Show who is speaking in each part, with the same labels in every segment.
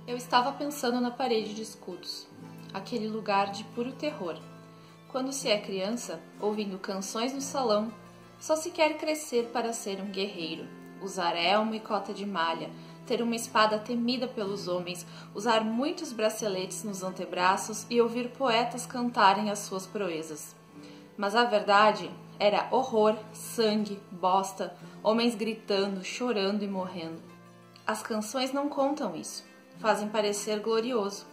Speaker 1: Eu estava pensando na parede de escudos, aquele lugar de puro terror. Quando se é criança, ouvindo canções no salão, só se quer crescer para ser um guerreiro, usar elmo e cota de malha, ter uma espada temida pelos homens, usar muitos braceletes nos antebraços e ouvir poetas cantarem as suas proezas. Mas a verdade era horror, sangue, bosta, homens gritando, chorando e morrendo. As canções não contam isso, fazem parecer glorioso.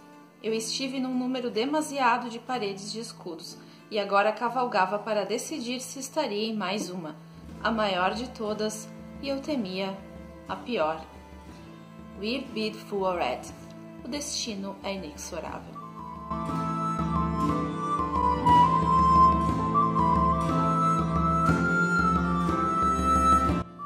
Speaker 1: Eu estive num número demasiado de paredes de escudos e agora cavalgava para decidir se estaria em mais uma, a maior de todas, e eu temia a pior. We bid forward. O destino é inexorável.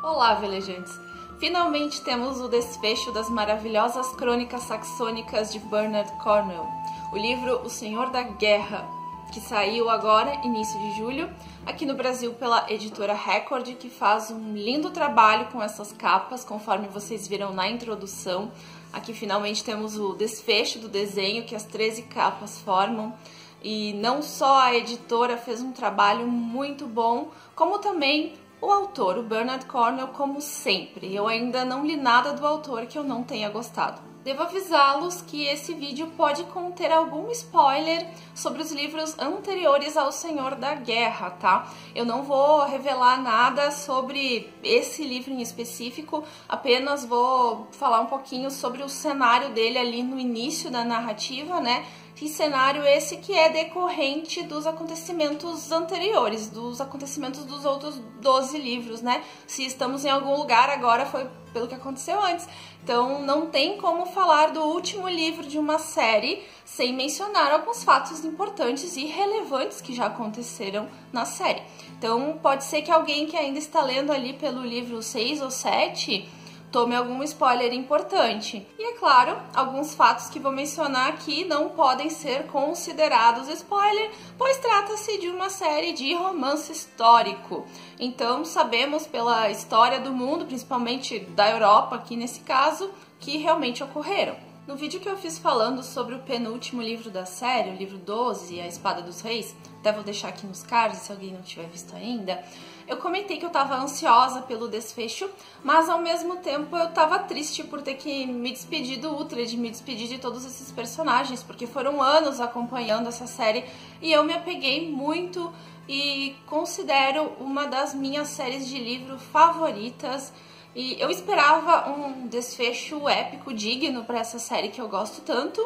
Speaker 1: Olá, velejantes! Finalmente temos o desfecho das maravilhosas crônicas saxônicas de Bernard Cornwell, o livro O Senhor da Guerra, que saiu agora, início de julho, aqui no Brasil pela editora Record, que faz um lindo trabalho com essas capas, conforme vocês viram na introdução. Aqui finalmente temos o desfecho do desenho que as 13 capas formam. E não só a editora fez um trabalho muito bom, como também o autor, o Bernard Cornwell, como sempre. Eu ainda não li nada do autor que eu não tenha gostado. Devo avisá-los que esse vídeo pode conter algum spoiler sobre os livros anteriores ao Senhor da Guerra, tá? Eu não vou revelar nada sobre esse livro em específico, apenas vou falar um pouquinho sobre o cenário dele ali no início da narrativa, né? E cenário esse que é decorrente dos acontecimentos anteriores, dos acontecimentos dos outros 12 livros, né? Se estamos em algum lugar agora foi pelo que aconteceu antes. Então não tem como falar do último livro de uma série sem mencionar alguns fatos importantes e relevantes que já aconteceram na série. Então pode ser que alguém que ainda está lendo ali pelo livro 6 ou 7... tome algum spoiler importante. E é claro, alguns fatos que vou mencionar aqui não podem ser considerados spoiler, pois trata-se de uma série de romance histórico. Então sabemos pela história do mundo, principalmente da Europa aqui nesse caso, que realmente ocorreram. No vídeo que eu fiz falando sobre o penúltimo livro da série, o livro 12, A Espada dos Reis, até vou deixar aqui nos cards se alguém não tiver visto ainda, eu comentei que eu estava ansiosa pelo desfecho, mas ao mesmo tempo eu estava triste por ter que me despedir do Uhtred, me despedir de todos esses personagens, porque foram anos acompanhando essa série e eu me apeguei muito e considero uma das minhas séries de livro favoritas. E eu esperava um desfecho épico, digno para essa série que eu gosto tanto,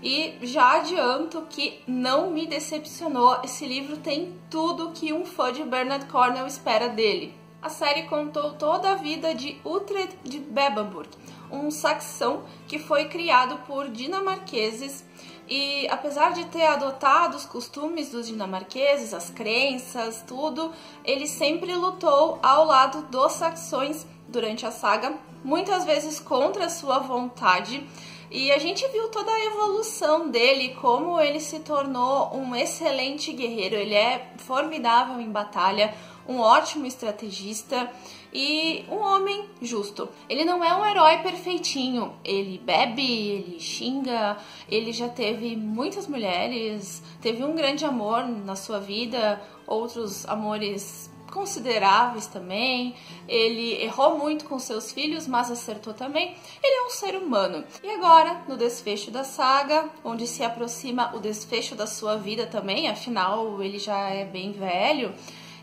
Speaker 1: e já adianto que não me decepcionou. Esse livro tem tudo que um fã de Bernard Cornwell espera dele. A série contou toda a vida de Uhtred de Bebbanburg, um saxão que foi criado por dinamarqueses. E apesar de ter adotado os costumes dos dinamarqueses, as crenças, tudo, ele sempre lutou ao lado dos saxões durante a saga, muitas vezes contra a sua vontade. E a gente viu toda a evolução dele, como ele se tornou um excelente guerreiro. Ele é formidável em batalha, um ótimo estrategista e um homem justo. Ele não é um herói perfeitinho, ele bebe, ele xinga, ele já teve muitas mulheres, teve um grande amor na sua vida, outros amores consideráveis também, ele errou muito com seus filhos, mas acertou também. Ele é um ser humano. E agora, no desfecho da saga, onde se aproxima o desfecho da sua vida também, afinal ele já é bem velho,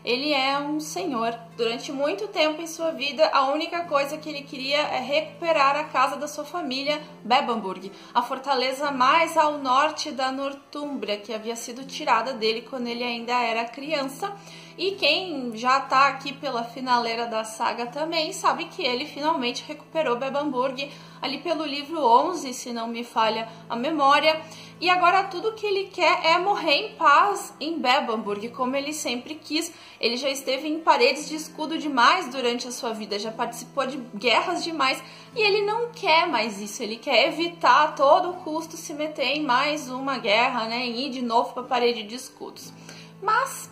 Speaker 1: ele é um senhor. Durante muito tempo em sua vida, a única coisa que ele queria é recuperar a casa da sua família, Bebbanburg, a fortaleza mais ao norte da Nortúmbria, que havia sido tirada dele quando ele ainda era criança. E quem já tá aqui pela finaleira da saga também sabe que ele finalmente recuperou Bebbanburg ali pelo livro 11, se não me falha a memória. E agora tudo que ele quer é morrer em paz em Bebbanburg, como ele sempre quis. Ele já esteve em paredes de escudo demais durante a sua vida, já participou de guerras demais e ele não quer mais isso. Ele quer evitar a todo custo se meter em mais uma guerra, né, e ir de novo para a parede de escudos. Mas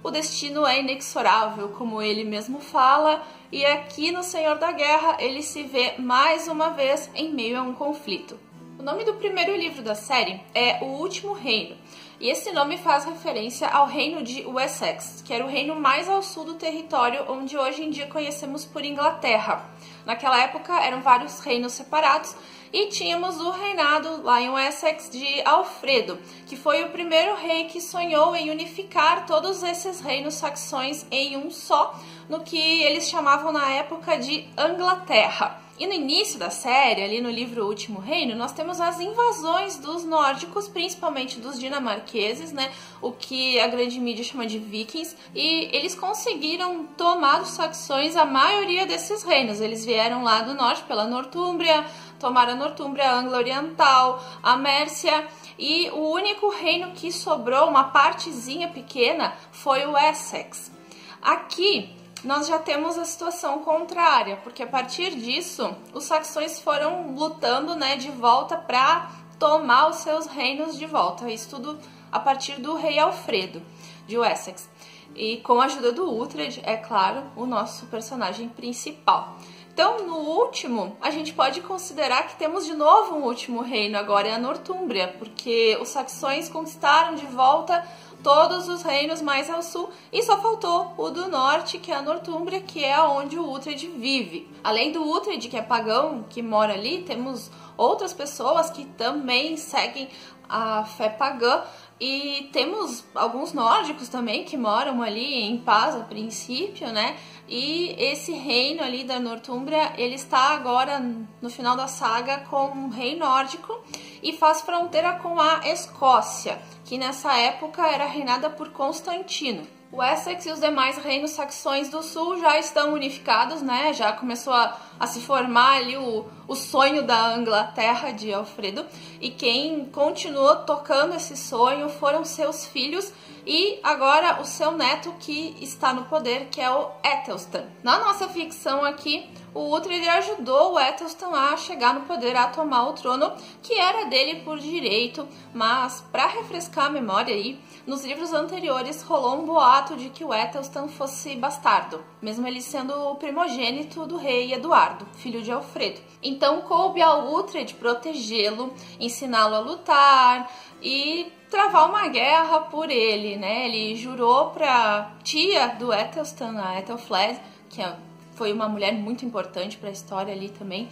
Speaker 1: o destino é inexorável, como ele mesmo fala, e aqui no Senhor da Guerra ele se vê mais uma vez em meio a um conflito. O nome do primeiro livro da série é O Último Reino, e esse nome faz referência ao reino de Wessex, que era o reino mais ao sul do território onde hoje em dia conhecemos por Inglaterra. Naquela época eram vários reinos separados e tínhamos o reinado lá em Wessex de Alfredo, que foi o primeiro rei que sonhou em unificar todos esses reinos saxões em um só, no que eles chamavam na época de Anglaterra. E no início da série, ali no livro O Último Reino, nós temos as invasões dos nórdicos, principalmente dos dinamarqueses, né? O que a grande mídia chama de vikings. E eles conseguiram tomar dos saxões a maioria desses reinos. Eles vieram lá do norte, pela Nortúmbria, tomaram a Nortúmbria, a Angla Oriental, a Mércia. E o único reino que sobrou, uma partezinha pequena, foi o Essex. Aqui nós já temos a situação contrária, porque a partir disso os saxões foram lutando, né, de volta para tomar os seus reinos de volta. Isso tudo a partir do rei Alfredo de Wessex. E com a ajuda do Uhtred, é claro, o nosso personagem principal. Então, no último, a gente pode considerar que temos de novo um último reino, agora é a Nortúmbria, porque os saxões conquistaram de volta todos os reinos mais ao sul e só faltou o do norte, que é a Nortúmbria, que é onde o Uhtred vive. Além do Uhtred, que é pagão, que mora ali, temos outras pessoas que também seguem a fé pagã e temos alguns nórdicos também que moram ali em paz a princípio, né? E esse reino ali da Nortúmbria, ele está agora no final da saga com um rei nórdico e faz fronteira com a Escócia, que nessa época era reinada por Constantino. O Essex e os demais reinos saxões do sul já estão unificados, né? Já começou a se formar ali o sonho da Anglaterra de Alfredo. E quem continuou tocando esse sonho foram seus filhos e agora o seu neto que está no poder, que é o Æthelstan. Na nossa ficção aqui, o Uhtred ajudou o Æthelstan a chegar no poder, a tomar o trono, que era dele por direito, mas para refrescar a memória aí, nos livros anteriores rolou um boato de que o Æthelstan fosse bastardo, mesmo ele sendo o primogênito do rei Eduardo, filho de Alfredo. Então coube ao Uhtred protegê-lo, ensiná-lo a lutar e travar uma guerra por ele, né? Ele jurou para tia do Æthelstan, a Æthelflæd, que foi uma mulher muito importante para a história ali também,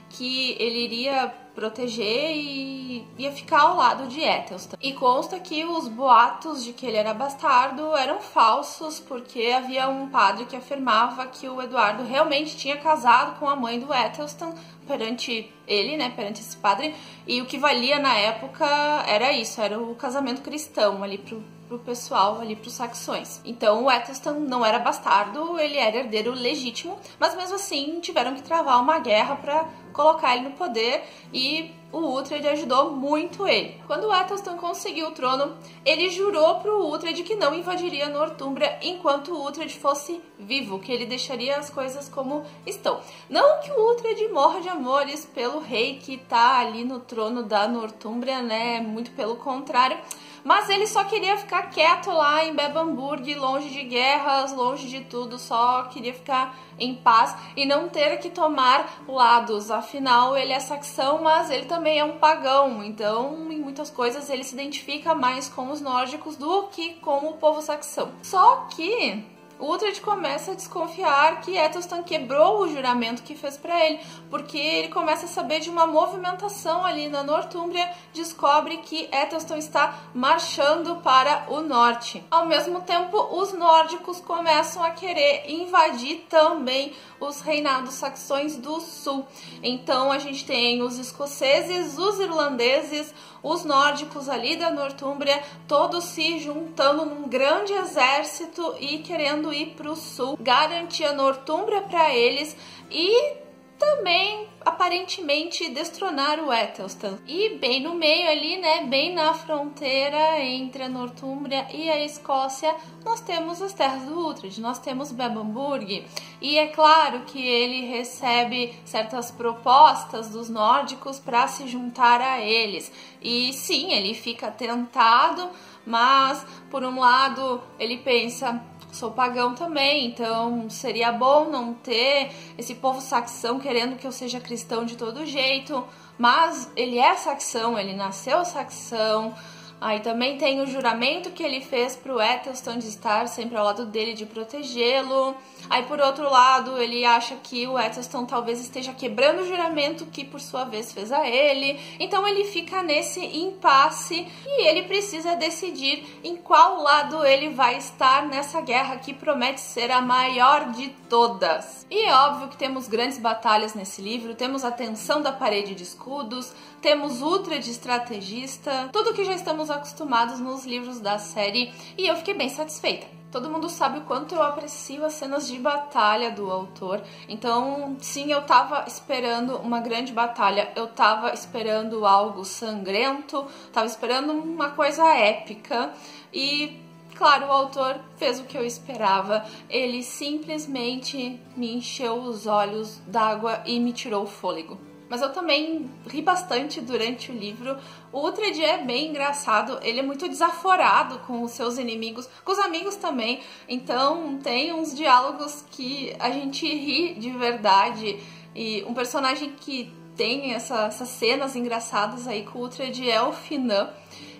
Speaker 1: que ele iria proteger e ia ficar ao lado de Æthelstan. E consta que os boatos de que ele era bastardo eram falsos, porque havia um padre que afirmava que o Eduardo realmente tinha casado com a mãe do Æthelstan perante ele, né, perante esse padre, e o que valia na época era isso, era o casamento cristão ali pro pessoal, ali pros saxões. Então o Æthelstan não era bastardo, ele era herdeiro legítimo, mas mesmo assim tiveram que travar uma guerra para colocar ele no poder e o Uhtred ajudou muito ele. Quando o Æthelstan conseguiu o trono, ele jurou pro Uhtred que não invadiria a Nortúmbria enquanto o Uhtred fosse vivo, que ele deixaria as coisas como estão. Não que o Uhtred morra de amores pelo rei que tá ali no trono da Nortúmbria, né? Muito pelo contrário. Mas ele só queria ficar quieto lá em Bebbanburg, longe de guerras, longe de tudo, só queria ficar em paz e não ter que tomar lados. Afinal, ele é saxão, mas ele também é um pagão, então em muitas coisas ele se identifica mais com os nórdicos do que com o povo saxão. Só que o Uhtred começa a desconfiar que Æthelstan quebrou o juramento que fez para ele, porque ele começa a saber de uma movimentação ali na Nortúmbria, descobre que Æthelstan está marchando para o norte. Ao mesmo tempo, os nórdicos começam a querer invadir também os reinados saxões do sul. Então a gente tem os escoceses, os irlandeses, os nórdicos ali da Nortúmbria, todos se juntando num grande exército e querendo ir para o sul, garantir a Nortúmbria para eles e também aparentemente destronar o Æthelstan. E bem no meio ali, né, bem na fronteira entre a Nortúmbria e a Escócia, nós temos as terras do Uhtred, nós temos Bebbanburg. E é claro que ele recebe certas propostas dos nórdicos para se juntar a eles. E sim, ele fica tentado, mas por um lado ele pensa: sou pagão também, então seria bom não ter esse povo saxão querendo que eu seja cristão de todo jeito. mas ele é saxão, ele nasceu saxão. Aí também tem o juramento que ele fez pro Eccleston de estar sempre ao lado dele, de protegê-lo. Aí, por outro lado, ele acha que o Eccleston talvez esteja quebrando o juramento que, por sua vez, fez a ele. Então, ele fica nesse impasse e ele precisa decidir em qual lado ele vai estar nessa guerra que promete ser a maior de todas. E é óbvio que temos grandes batalhas nesse livro, temos a tensão da parede de escudos, temos Uhtred estrategista, tudo que já estamos acostumados nos livros da série, e eu fiquei bem satisfeita. Todo mundo sabe o quanto eu aprecio as cenas de batalha do autor, então sim, eu tava esperando uma grande batalha, eu tava esperando algo sangrento, tava esperando uma coisa épica, e claro, o autor fez o que eu esperava, ele simplesmente me encheu os olhos d'água e me tirou o fôlego. Mas eu também ri bastante durante o livro. O Uhtred é bem engraçado, ele é muito desaforado com os seus inimigos, com os amigos também. Então tem uns diálogos que a gente ri de verdade. E um personagem que tem essas cenas engraçadas aí com o Uhtred é o Finan.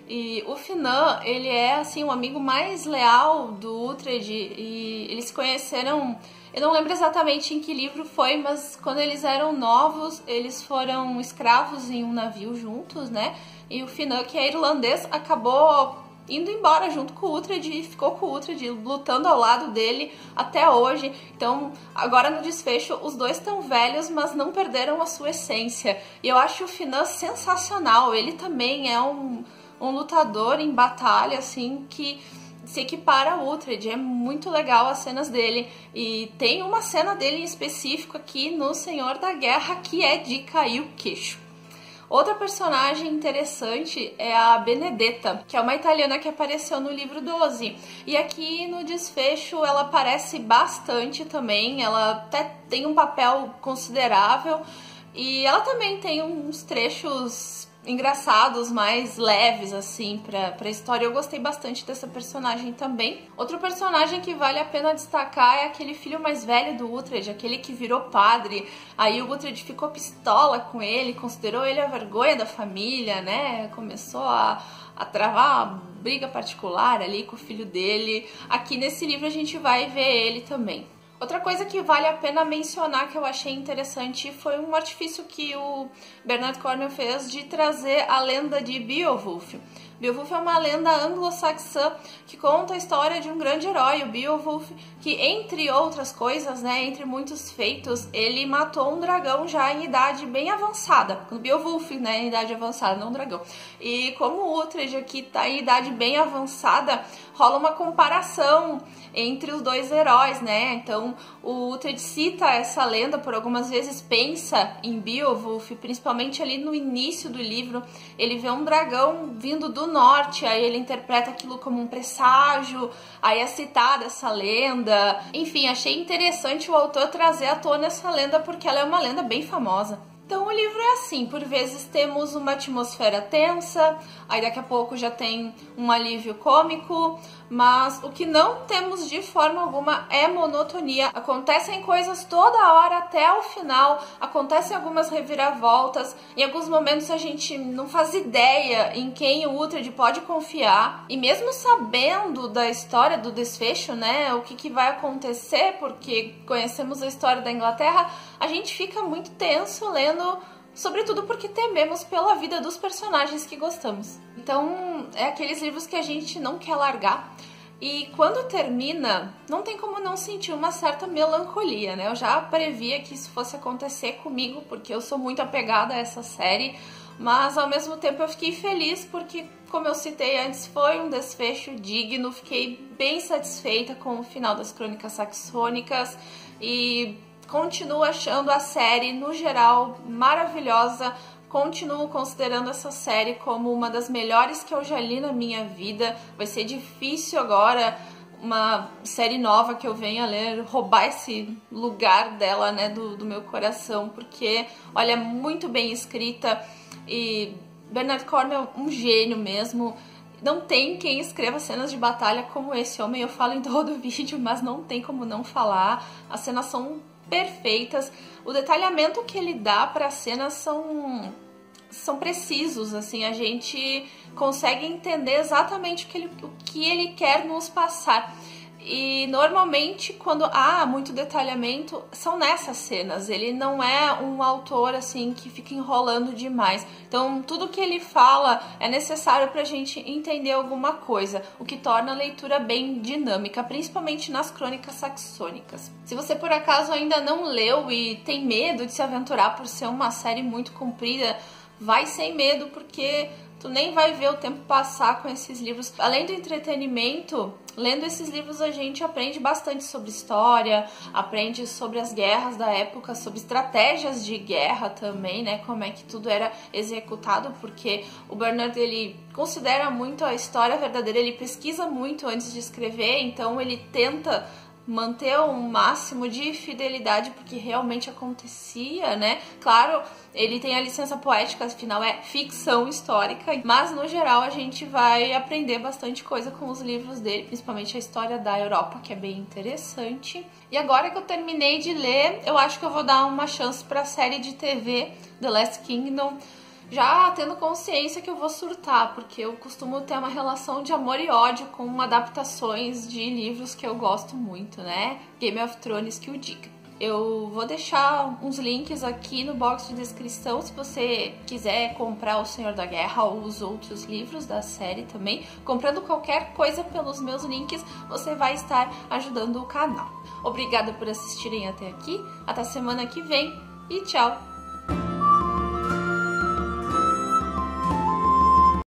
Speaker 1: E o Finan, ele é assim o amigo mais leal do Uhtred e eles se conheceram, eu não lembro exatamente em que livro foi, mas quando eles eram novos, eles foram escravos em um navio juntos, né? E o Finan, que é irlandês, acabou indo embora junto com o Uhtred e ficou com o Uhtred lutando ao lado dele até hoje. Então, agora no desfecho, os dois estão velhos, mas não perderam a sua essência. E eu acho o Finan sensacional, ele também é um lutador em batalha, assim, que se equipara ao Uhtred. É muito legal as cenas dele. E tem uma cena dele em específico aqui no Senhor da Guerra que é de cair o queixo. Outra personagem interessante é a Benedetta, que é uma italiana que apareceu no livro 12. E aqui no desfecho ela aparece bastante também, ela até tem um papel considerável. E ela também tem uns trechos engraçados, mais leves, assim, pra história. Eu gostei bastante dessa personagem também. Outro personagem que vale a pena destacar é aquele filho mais velho do Uhtred, aquele que virou padre. Aí o Uhtred ficou pistola com ele, considerou ele a vergonha da família, né? Começou a travar uma briga particular ali com o filho dele. Aqui nesse livro a gente vai ver ele também. Outra coisa que vale a pena mencionar que eu achei interessante foi um artifício que o Bernard Cornwell fez de trazer a lenda de Beowulf. Beowulf é uma lenda anglo-saxã que conta a história de um grande herói, o Beowulf, que entre outras coisas, né, entre muitos feitos, ele matou um dragão já em idade bem avançada. O Beowulf, né, em idade avançada, não um dragão. E como o Uhtred aqui tá em idade bem avançada, rola uma comparação entre os dois heróis, né? Então o Uhtred cita essa lenda por algumas vezes, pensa em Beowulf, principalmente ali no início do livro. Ele vê um dragão vindo do norte, aí ele interpreta aquilo como um presságio, aí é citada essa lenda. Enfim, achei interessante o autor trazer à tona essa lenda porque ela é uma lenda bem famosa. Então o livro é assim, por vezes temos uma atmosfera tensa, aí daqui a pouco já tem um alívio cômico, mas o que não temos de forma alguma é monotonia. Acontecem coisas toda hora até o final, acontecem algumas reviravoltas, em alguns momentos a gente não faz ideia em quem o Uhtred pode confiar, e mesmo sabendo da história do desfecho, né, o que vai acontecer, porque conhecemos a história da Inglaterra, a gente fica muito tenso lendo, sobretudo porque tememos pela vida dos personagens que gostamos. Então, é aqueles livros que a gente não quer largar. E quando termina, não tem como não sentir uma certa melancolia, né? Eu já previa que isso fosse acontecer comigo, porque eu sou muito apegada a essa série. Mas, ao mesmo tempo, eu fiquei feliz porque, como eu citei antes, foi um desfecho digno. Fiquei bem satisfeita com o final das Crônicas Saxônicas e continuo achando a série, no geral, maravilhosa. Continuo considerando essa série como uma das melhores que eu já li na minha vida. Vai ser difícil agora uma série nova que eu venha ler roubar esse lugar dela, né, do meu coração, porque, olha, é muito bem escrita e Bernard Cornwell é um gênio mesmo. Não tem quem escreva cenas de batalha como esse homem. Eu falo em todo o vídeo, mas não tem como não falar. As cenas são perfeitas. O detalhamento que ele dá para as cenas são precisos, assim, a gente consegue entender exatamente o que ele quer nos passar. E normalmente quando há muito detalhamento são nessas cenas, ele não é um autor assim que fica enrolando demais, então tudo que ele fala é necessário pra gente entender alguma coisa, o que torna a leitura bem dinâmica, principalmente nas crônicas saxônicas. Se você por acaso ainda não leu e tem medo de se aventurar por ser uma série muito comprida, vai sem medo, porque tu nem vai ver o tempo passar com esses livros. Além do entretenimento, lendo esses livros a gente aprende bastante sobre história, aprende sobre as guerras da época, sobre estratégias de guerra também, né? Como é que tudo era executado, porque o Bernard, ele considera muito a história verdadeira, ele pesquisa muito antes de escrever, então ele tenta manter um máximo de fidelidade porque realmente acontecia, né? Claro, ele tem a licença poética, afinal é ficção histórica, mas no geral a gente vai aprender bastante coisa com os livros dele, principalmente a história da Europa, que é bem interessante. E agora que eu terminei de ler, eu acho que eu vou dar uma chance para a série de TV The Last Kingdom, já tendo consciência que eu vou surtar, porque eu costumo ter uma relação de amor e ódio com adaptações de livros que eu gosto muito, né? Game of Thrones que o diga. Eu vou deixar uns links aqui no box de descrição se você quiser comprar O Senhor da Guerra ou os outros livros da série também. Comprando qualquer coisa pelos meus links, você vai estar ajudando o canal. Obrigada por assistirem até aqui, até semana que vem e tchau!